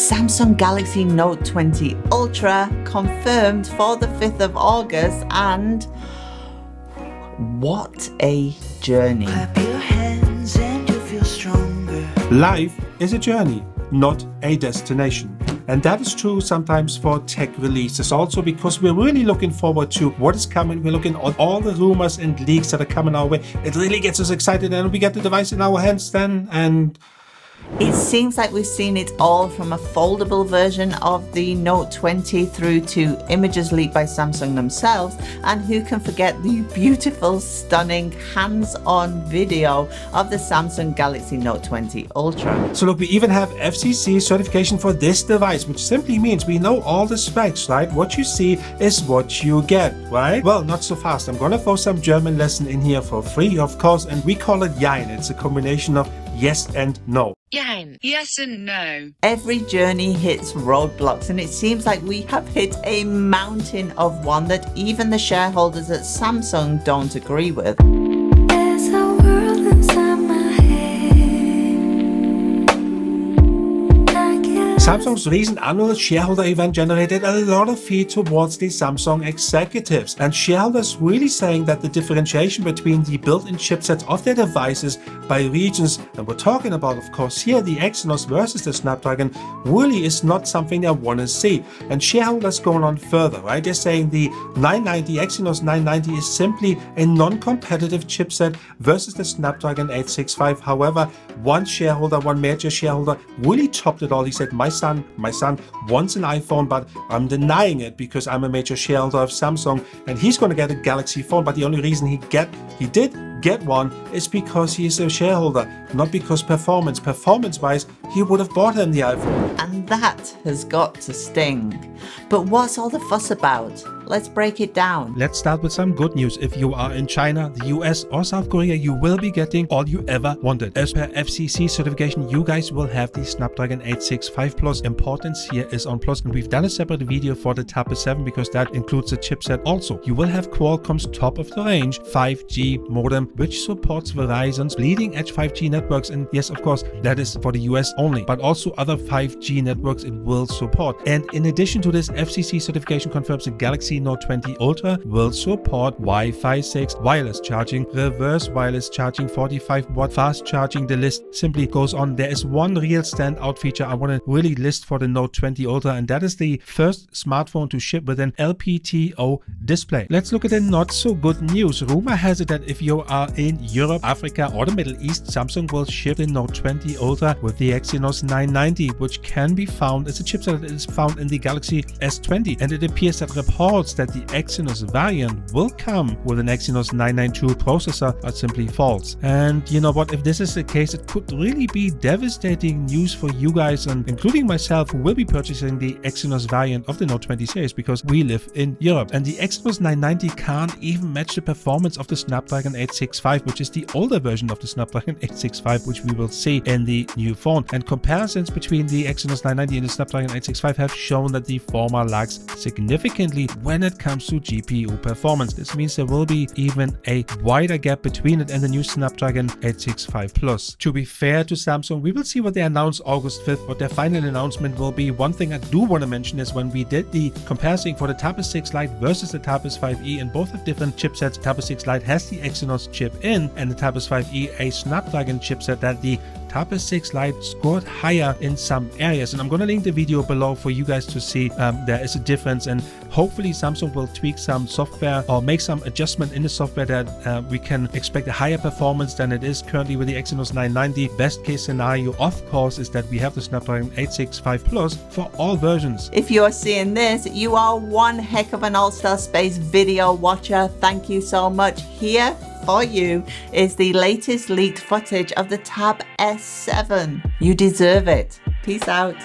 Samsung Galaxy Note 20 Ultra confirmed for the 5th of August, and what a journey. Clap your hands and you'll feel stronger. Life is a journey, not a destination. And that is true sometimes for tech releases also, because we're really looking forward to what is coming. We're looking at all the rumors and leaks that are coming our way. It really gets us excited, and we get the device in our hands then, and it seems like we've seen it all, from a foldable version of the Note 20 through to images leaked by Samsung themselves, and who can forget the beautiful, stunning, hands-on video of the Samsung Galaxy Note 20 Ultra. So look, we even have FCC certification for this device, which simply means we know all the specs, right? What you see is what you get, right? Well, not so fast. I'm gonna throw some German lesson in here for free, of course, and we call it Jein. It's a combination of yes and no. Jein. Yes and no. Every journey hits roadblocks, and it seems like we have hit a mountain of one that even the shareholders at Samsung don't agree with. There's a world inside my head. I can't Samsung's recent annual shareholder event generated a lot of feed towards the Samsung executives, and shareholders really saying that the differentiation between the built-in chipsets of their devices by regions, and we're talking about, of course, here the Exynos versus the Snapdragon, really is not something they want to see. And shareholders going on further, right? They're saying the 990, Exynos 990 is simply a non-competitive chipset versus the Snapdragon 865. However, one major shareholder, really topped it all. He said, my son wants an iPhone, but I'm denying it because I'm a major shareholder of Samsung, and he's going to get a Galaxy phone. But the only reason he did get one is because he is a shareholder, not because performance-wise, he would have bought him the iPhone. And that has got to sting. But what's all the fuss about? Let's break it down. Let's start with some good news. If you are in China, the US or South Korea, you will be getting all you ever wanted. As per FCC certification, you guys will have the Snapdragon 865 Plus. Importance here is on Plus, and we've done a separate video for the Tab 7 because that includes the chipset also. You will have Qualcomm's top of the range 5G modem, which supports Verizon's leading edge 5G networks. And yes, of course, that is for the US only, but also other 5G networks it will support. And in addition to this, FCC certification confirms the Galaxy Note 20 Ultra will support Wi-Fi 6, wireless charging, reverse wireless charging, 45-watt fast charging. The list simply goes on. There is one real standout feature I want to really list for the Note 20 Ultra, and that is the first smartphone to ship with an LPTO display. Let's look at the not so good news. Rumor has it that if you are in Europe, Africa, or the Middle East, Samsung will ship the Note 20 Ultra with the Exynos 990, which can be found as a chipset that is found in the Galaxy S20. And it appears that reports that the Exynos variant will come with an Exynos 992 processor are simply false. And you know what? If this is the case, it could really be devastating news for you guys, and including myself, who will be purchasing the Exynos variant of the Note 20 series because we live in Europe. And the Exynos 990 can't even match the performance of the Snapdragon 865, which is the older version of the Snapdragon 865, which we will see in the new phone. And comparisons between the Exynos 990 and the Snapdragon 865 have shown that the former lags significantly when it comes to GPU performance. This means there will be even a wider gap between it and the new Snapdragon 865 Plus. To be fair to Samsung, we will see what they announce August 5th, what their final announcement will be. One thing I do want to mention is when we did the comparison for the Tab 6 Lite versus the Tab 5e, and both have different chipsets. Tab 6 Lite has the Exynos chip in, and the Tab 5e a Snapdragon chipset, that the Tab 6 Lite scored higher in some areas, and I'm going to link the video below for you guys to see. There is a difference, and hopefully Samsung will tweak some software or make some adjustment in the software that we can expect a higher performance than it is currently with the Exynos 990. Best case scenario, of course, is that we have the Snapdragon 865 Plus for all versions. If you are seeing this, you are one heck of an All-Star Space video watcher. Thank you so much. Here for you is the latest leaked footage of the Tab S7. You deserve it. Peace out.